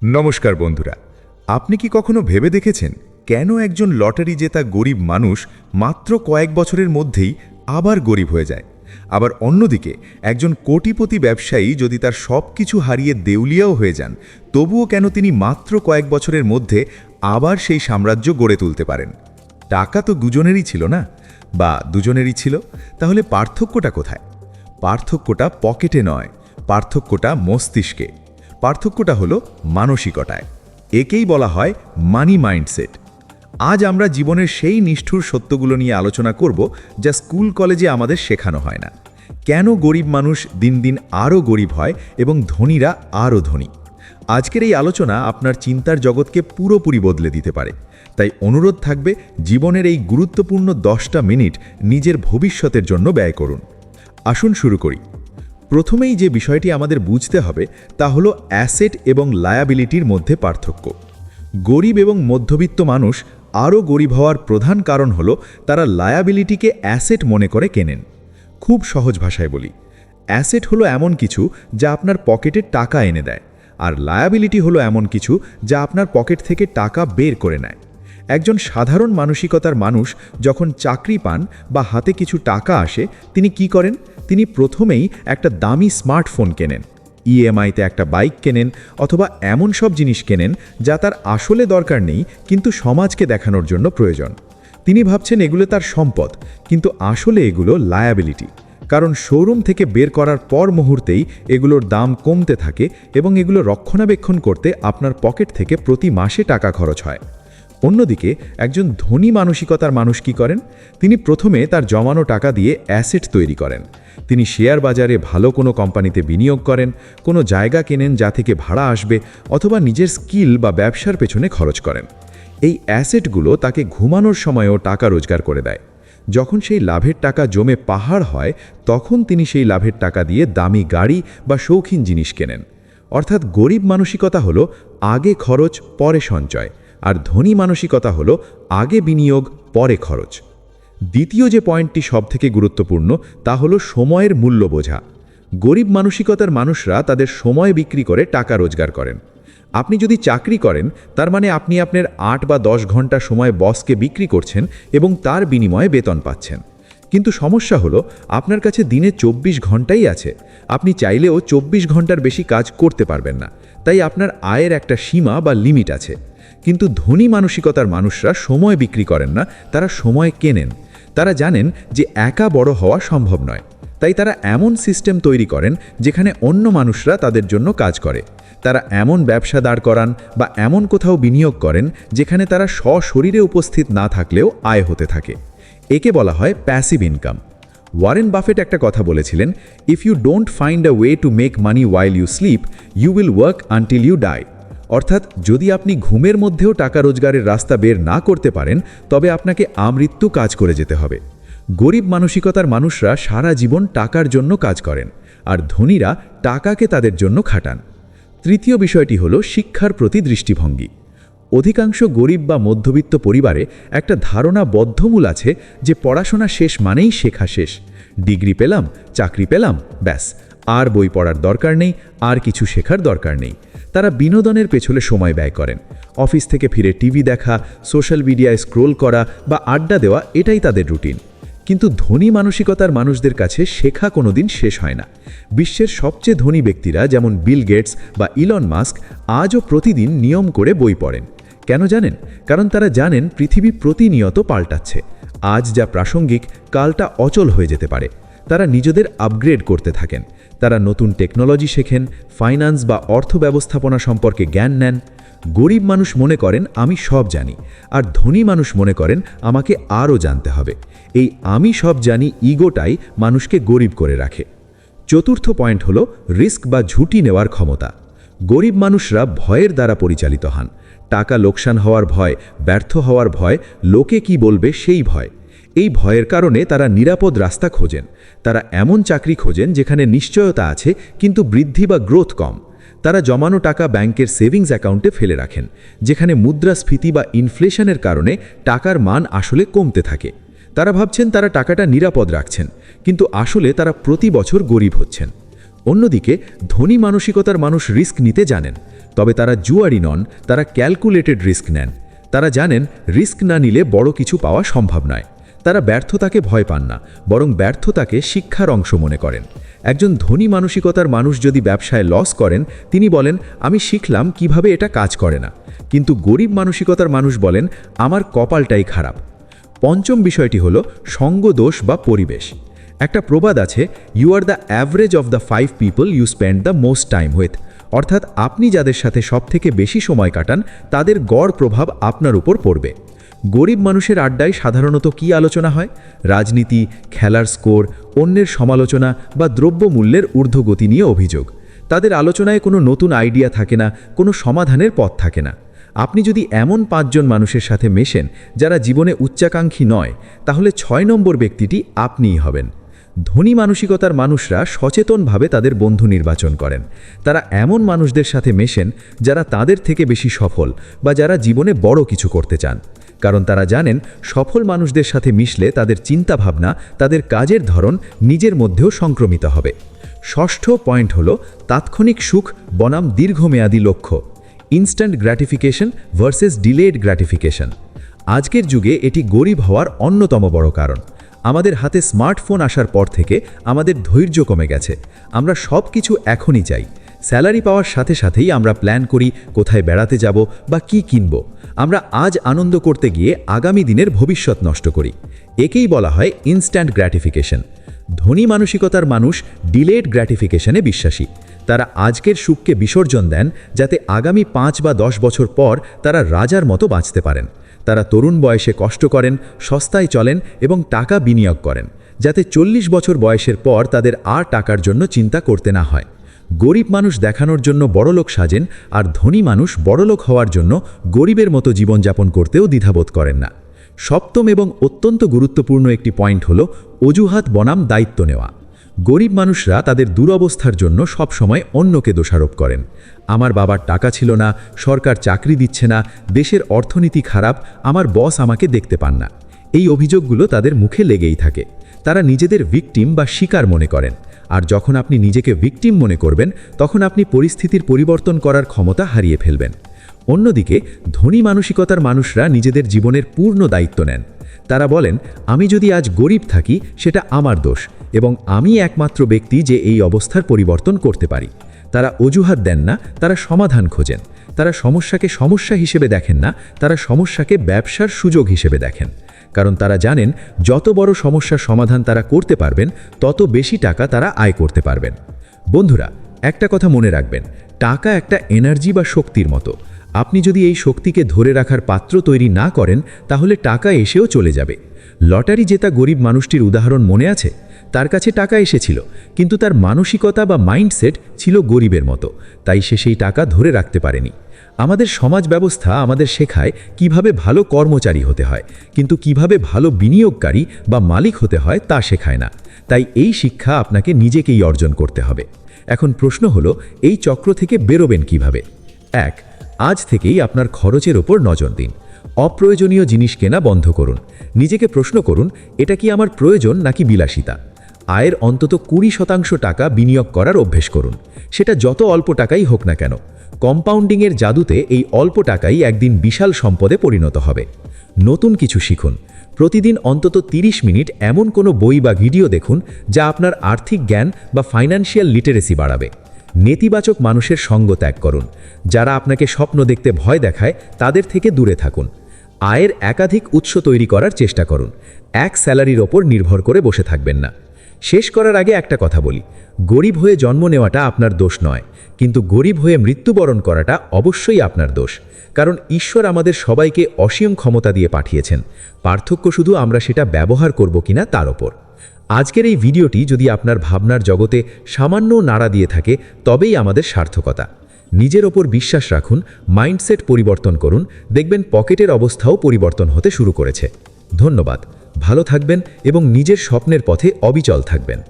নমস্কার বন্ধুরা, আপনি কি কখনো ভেবে দেখেছেন কেন একজন লটারি জেতা গরিব মানুষ মাত্র কয়েক বছরের মধ্যেই আবার গরিব হয়ে যায়? আবার অন্যদিকে একজন কোটিপতি ব্যবসায়ী যদি তার সব কিছু হারিয়ে দেউলিয়াও হয়ে যান, তবুও কেন তিনি মাত্র কয়েক বছরের মধ্যে আবার সেই সাম্রাজ্য গড়ে তুলতে পারেন? টাকা তো দুজনেরই ছিল না, বা দুজনেরই ছিল, তাহলে পার্থক্যটা কোথায়? পার্থক্যটা পকেটে নয়, পার্থক্যটা মস্তিষ্কে, পার্থক্যটা হলো মানসিকতায়। একেই বলা হয় মানি মাইন্ডসেট। আজ আমরা জীবনের সেই নিষ্ঠুর সত্যগুলো নিয়ে আলোচনা করব যা স্কুল কলেজে আমাদের শেখানো হয় না। কেন গরিব মানুষ দিন দিন আরও গরিব হয় এবং ধনীরা আরও ধনী? আজকের এই আলোচনা আপনার চিন্তার জগৎকে পুরোপুরি বদলে দিতে পারে। তাই অনুরোধ থাকবে, জীবনের এই গুরুত্বপূর্ণ 10টা মিনিট নিজের ভবিষ্যতের জন্য ব্যয় করুন। আসুন শুরু করি। প্রথমেই যে বিষয়টি আমাদের বুঝতে হবে তা হলো অ্যাসেট এবং লায়াবিলিটির মধ্যে পার্থক্য। গরিব এবং মধ্যবিত্ত মানুষ আরও গরিব হওয়ার প্রধান কারণ হলো তারা লায়াবিলিটিকে অ্যাসেট মনে করে কেনেন। খুব সহজ ভাষায় বলি, অ্যাসেট হলো এমন কিছু যা আপনার পকেটে টাকা এনে দেয়, আর লায়াবিলিটি হলো এমন কিছু যা আপনার পকেট থেকে টাকা বের করে নেয়। একজন সাধারণ মানসিকতার মানুষ যখন চাকরি পান বা হাতে কিছু টাকা আসে, তিনি কি করেন? তিনি প্রথমেই একটা দামি স্মার্টফোন কেনেন, ইএমআইতে একটা বাইক কেনেন, অথবা এমন সব জিনিস কেনেন যা তার আসলে দরকার নেই কিন্তু সমাজকে দেখানোর জন্য প্রয়োজন। তিনি ভাবছেন এগুলো তার সম্পদ, কিন্তু আসলে এগুলো লায়াবিলিটি। কারণ শোরুম থেকে বের করার পর মুহূর্তেই এগুলোর দাম কমতে থাকে এবং এগুলো রক্ষণাবেক্ষণ করতে আপনার পকেট থেকে প্রতি মাসে টাকা খরচ হয়। অন্যদিকে একজন ধনী মানসিকতার মানুষ কি করেন? তিনি প্রথমে তার জমানো টাকা দিয়ে অ্যাসেট তৈরি করেন। তিনি শেয়ার বাজারে ভালো কোনো কোম্পানিতে বিনিয়োগ করেন, কোনো জায়গা কেনেন যা থেকে ভাড়া আসবে, অথবা নিজের স্কিল বা ব্যবসার পেছনে খরচ করেন। এই অ্যাসেটগুলো তাকে ঘুমানোর সময়ও টাকা রোজগার করে দেয়। যখন সেই লাভের টাকা জমে পাহাড় হয়, তখন তিনি সেই লাভের টাকা দিয়ে দামি গাড়ি বা শৌখিন জিনিস কেনেন। অর্থাৎ গরিব মানসিকতা হলো আগে খরচ পরে সঞ্চয়, আর ধনী মানসিকতা হলো আগে বিনিয়োগ পরে খরচ। দ্বিতীয় যে পয়েন্টটি সবথেকে গুরুত্বপূর্ণ তা হলো সময়ের মূল্য বোঝা। গরিব মানসিকতার মানুষরা তাদের সময় বিক্রি করে টাকা রোজগার করেন। আপনি যদি চাকরি করেন, তার মানে আপনি আপনার 8 বা 10 ঘন্টা সময় বসকে বিক্রি করছেন এবং তার বিনিময়ে বেতন পাচ্ছেন। কিন্তু সমস্যা হলো আপনার কাছে দিনে 24 ঘন্টাই আছে। আপনি চাইলেও 24 ঘন্টার বেশি কাজ করতে পারবেন না, তাই আপনার আয়ের একটা সীমা বা লিমিট আছে। কিন্তু ধনী মানসিকতার মানুষরা সময় বিক্রি করেন না, তারা সময় কেনেন। তারা জানেন যে একা বড় হওয়া সম্ভব নয়, তাই তারা এমন সিস্টেম তৈরি করেন যেখানে অন্য মানুষরা তাদের জন্য কাজ করে। তারা এমন ব্যবসা দাঁড় করান বা এমন কোথাও বিনিয়োগ করেন যেখানে তারা সশরীরে উপস্থিত না থাকলেও আয় হতে থাকে। একে বলা হয় প্যাসিভ ইনকাম। ওয়ারেন বাফেট একটা কথা বলেছিলেন, if you don't find a way to make money while you sleep, you will work until you die. অর্থাৎ যদি আপনি ঘুমের মধ্যেও টাকা রোজগারের রাস্তা বের না করতে পারেন, তবে আপনাকে আমৃত্যু কাজ করে যেতে হবে। গরিব মানসিকতার মানুষরা সারা জীবন টাকার জন্য কাজ করেন, আর ধনীরা টাকাকে তাদের জন্য খাটান। তৃতীয় বিষয়টি হলো শিক্ষার প্রতি দৃষ্টিভঙ্গি। অধিকাংশ গরিব বা মধ্যবিত্ত পরিবারে একটা ধারণা বদ্ধমূল আছে যে পড়াশোনা শেষ মানেই শেখা শেষ। ডিগ্রি পেলাম, চাকরি পেলাম, ব্যাস, আর বই পড়ার দরকার নেই, আর কিছু শেখার দরকার নেই। তারা বিনোদনের পেছনে সময় ব্যয় করেন। অফিস থেকে ফিরে টিভি দেখা, সোশ্যাল মিডিয়ায় স্ক্রোল করা বা আড্ডা দেওয়া, এটাই তাদের রুটিন। কিন্তু ধনী মানসিকতার মানুষদের কাছে শেখা কোনোদিন শেষ হয় না। বিশ্বের সবচেয়ে ধনী ব্যক্তিরা যেমন বিল গেটস বা ইলন মাস্ক আজও প্রতিদিন নিয়ম করে বই পড়েন। কেন জানেন? কারণ তারা জানেন পৃথিবী প্রতিনিয়ত পাল্টাচ্ছে। আজ যা প্রাসঙ্গিক, কালটা অচল হয়ে যেতে পারে। তারা নিজেদের আপগ্রেড করতে থাকেন। তারা নতুন টেকনোলজি শেখেন, ফাইন্যান্স বা অর্থ ব্যবস্থাপনা সম্পর্কে জ্ঞান নেন। গরিব মানুষ মনে করেন আমি সব জানি, আর ধনী মানুষ মনে করেন আমাকে আরও জানতে হবে। এই আমি সব জানি ইগোটাই মানুষকে গরিব করে রাখে। চতুর্থ পয়েন্ট হলো রিস্ক বা ঝুঁকি নেওয়ার ক্ষমতা। গরিব মানুষরা ভয়ের দ্বারা পরিচালিত হন। টাকা লোকসান হওয়ার ভয়, ব্যর্থ হওয়ার ভয়, লোকে কি বলবে সেই ভয়। এই ভয়ের কারণে তারা নিরাপদ রাস্তা খোঁজেন। তারা এমন চাকরি খোঁজেন যেখানে নিশ্চয়তা আছে কিন্তু বৃদ্ধি বা গ্রোথ কম। তারা জমানো টাকা ব্যাংকের সেভিংস অ্যাকাউন্টে ফেলে রাখেন, যেখানে মুদ্রাস্ফীতি বা ইনফ্লেশনের কারণে টাকার মান আসলে কমতে থাকে। তারা ভাবছেন তারা টাকাটা নিরাপদ রাখছেন, কিন্তু আসলে তারা প্রতি বছর গরিব হচ্ছেন। অন্যদিকে ধনী মানসিকতার মানুষ রিস্ক নিতে জানেন। তবে তারা জুয়ারি নন, তারা ক্যালকুলেটেড রিস্ক নেন। তারা জানেন রিস্ক না নিলে বড় কিছু পাওয়া সম্ভব নয়। তারা ব্যর্থতাকে ভয় পান না, বরং ব্যর্থতাকে শিক্ষার অংশ মনে করেন। একজন ধনী মানসিকতার মানুষ যদি ব্যবসায় লস করেন, তিনি বলেন আমি শিখলাম কিভাবে এটা কাজ করে না। কিন্তু গরিব মানসিকতার মানুষ বলেন আমার কপালটাই খারাপ। পঞ্চম বিষয়টি হলো সঙ্গদোষ বা পরিবেশ। একটা প্রবাদ আছে, you are the average of the 5 people you spend the most time with. অর্থাৎ আপনি যাদের সাথে সবথেকে বেশি সময় কাটান তাদের গড় প্রভাব আপনার উপর পড়বে। গরিব মানুষের আড্ডায় সাধারণত কী আলোচনা হয়? রাজনীতি, খেলার স্কোর, অন্যের সমালোচনা বা দ্রব্যমূল্যের ঊর্ধ্বগতি নিয়ে অভিযোগ। তাদের আলোচনায় কোনো নতুন আইডিয়া থাকে না, কোনো সমাধানের পথ থাকে না। আপনি যদি এমন 5 জন মানুষের সাথে মেশেন যারা জীবনে উচ্চাকাঙ্ক্ষী নয়, তাহলে 6 নম্বর ব্যক্তিটি আপনিই হবেন। ধনী মানসিকতার মানুষরা সচেতনভাবে তাদের বন্ধু নির্বাচন করেন। তারা এমন মানুষদের সাথে মেশেন যারা তাদের থেকে বেশি সফল বা যারা জীবনে বড় কিছু করতে চান। কারণ তারা জানেন সফল মানুষদের সাথে মিশলে তাদের চিন্তাভাবনা, তাদের কাজের ধরন নিজের মধ্যেও সংক্রমিত হবে। ষষ্ঠ পয়েন্ট হলো তাৎক্ষণিক সুখ বনাম দীর্ঘমেয়াদী লক্ষ্য। Instant gratification versus delayed gratification. আজকের যুগে এটি গরিব হওয়ার অন্যতম বড় কারণ। আমাদের হাতে স্মার্টফোন আসার পর থেকে আমাদের ধৈর্য কমে গেছে। আমরা সব কিছু এখনই চাই। স্যালারি পাওয়ার সাথে সাথেই আমরা প্ল্যান করি কোথায় বেড়াতে যাব বা কি কিনব। আমরা আজ আনন্দ করতে গিয়ে আগামী দিনের ভবিষ্যৎ নষ্ট করি। একেই বলা হয় ইনস্ট্যান্ট গ্র্যাটিফিকেশন। ধনী মানসিকতার মানুষ ডিলেড গ্র্যাটিফিকেশনে বিশ্বাসী। তারা আজকের সুখকে বিসর্জন দেন যাতে আগামী 5 বা 10 বছর পর তারা রাজার মতো বাঁচতে পারেন। তারা তরুণ বয়সে কষ্ট করেন, সস্তায় চলেন এবং টাকা বিনিয়োগ করেন, যাতে 40 বছর বয়সের পর তাদের আর টাকার জন্য চিন্তা করতে না হয়। গরিব মানুষ দেখানোর জন্য বড়লোক সাজেন, আর ধনী মানুষ বড়লোক হওয়ার জন্য গরিবের মতো জীবনযাপন করতেও দ্বিধাবোধ করেন না। সপ্তম এবং অত্যন্ত গুরুত্বপূর্ণ একটি পয়েন্ট হলো অজুহাত বনাম দায়িত্ব নেওয়া। গরিব মানুষরা তাদের দুরবস্থার জন্য সবসময় অন্যকে দোষারোপ করেন। আমার বাবার টাকা ছিল না, সরকার চাকরি দিচ্ছে না, দেশের অর্থনীতি খারাপ, আমার বস আমাকে দেখতে পান না। এই অভিযোগগুলো তাদের মুখে লেগেই থাকে। তারা নিজেদের ভিকটিম বা শিকার মনে করেন। আর যখন আপনি নিজেকে ভিকটিম মনে করবেন, তখন আপনি পরিস্থিতির পরিবর্তন করার ক্ষমতা হারিয়ে ফেলবেন। অন্যদিকে ধনী মানসিকতার মানুষরা নিজেদের জীবনের পূর্ণ দায়িত্ব নেন। তারা বলেন আমি যদি আজ গরিব থাকি সেটা আমার দোষ এবং আমি একমাত্র ব্যক্তি যে এই অবস্থার পরিবর্তন করতে পারি। তারা অজুহাত দেন না, তারা সমাধান খোঁজেন। তারা সমস্যাকে সমস্যা হিসেবে দেখেন না, তারা সমস্যাকে ব্যবসার সুযোগ হিসেবে দেখেন। কারণ তারা জানেন যত বড় সমস্যার সমাধান তারা করতে পারবেন, তত বেশি টাকা তারা আয় করতে পারবেন। বন্ধুরা, একটা কথা মনে রাখবেন, টাকা একটা এনার্জি বা শক্তির মতো। আপনি যদি এই শক্তিকে ধরে রাখার পাত্র তৈরি না করেন, তাহলে টাকা এসেও চলে যাবে। লটারি জেতা গরিব মানুষটির উদাহরণ মনে আছে? তার কাছে টাকা এসেছিল, কিন্তু তার মানসিকতা বা মাইন্ডসেট ছিল গরিবের মতো, তাই সে সেই টাকা ধরে রাখতে পারেনি। আমাদের সমাজ ব্যবস্থা আমাদের শেখায় কিভাবে ভালো কর্মচারী হতে হয়, কিন্তু কিভাবে ভালো বিনিয়োগকারী বা মালিক হতে হয় তা শেখায় না। তাই এই শিক্ষা আপনাকে নিজেকেই অর্জন করতে হবে। এখন প্রশ্ন হলো, এই চক্র থেকে বেরোবেন কিভাবে? 1. আজ থেকেই আপনার খরচের ওপর নজর দিন। অপ্রয়োজনীয় জিনিস কেনা বন্ধ করুন। নিজেকে প্রশ্ন করুন, এটা কি আমার প্রয়োজন নাকি বিলাসিতা? আয়ের অন্তত 20% টাকা বিনিয়োগ করার অভ্যেস করুন, সেটা যত অল্প টাকাই হোক না কেন। কম্পাউন্ডিংয়ের জাদুতে এই অল্প টাকাই একদিন বিশাল সম্পদে পরিণত হবে। নতুন কিছু শিখুন। প্রতিদিন অন্তত 30 মিনিট এমন কোনো বই বা ভিডিও দেখুন যা আপনার আর্থিক জ্ঞান বা ফাইন্যান্সিয়াল লিটারেসি বাড়াবে। নেতিবাচক মানুষের সঙ্গ ত্যাগ করুন। যারা আপনাকে স্বপ্ন দেখতে ভয় দেখায় তাদের থেকে দূরে থাকুন। আয়ের একাধিক উৎস তৈরি করার চেষ্টা করুন। এক স্যালারির ওপর নির্ভর করে বসে থাকবেন না। শেষ করার আগে একটা কথা বলি, গরিব হয়ে জন্ম নেওয়াটা আপনার দোষ নয়, কিন্তু গরিব হয়ে মৃত্যুবরণ করাটা অবশ্যই আপনার দোষ। কারণ ঈশ্বর আমাদের সবাইকে অসীম ক্ষমতা দিয়ে পাঠিয়েছেন। পার্থক্য শুধু আমরা সেটা ব্যবহার করব কিনা তার ওপর। আজকের এই ভিডিওটি যদি আপনার ভাবনার জগতে সামান্য নাড়া দিয়ে থাকে, তবেই আমাদের সার্থকতা। নিজের ওপর বিশ্বাস রাখুন, মাইন্ডসেট পরিবর্তন করুন, দেখবেন পকেটের অবস্থাও পরিবর্তন হতে শুরু করেছে। ধন্যবাদ, ভালো থাকবেন এবং নিজের স্বপ্নের পথে অবিচল থাকবেন।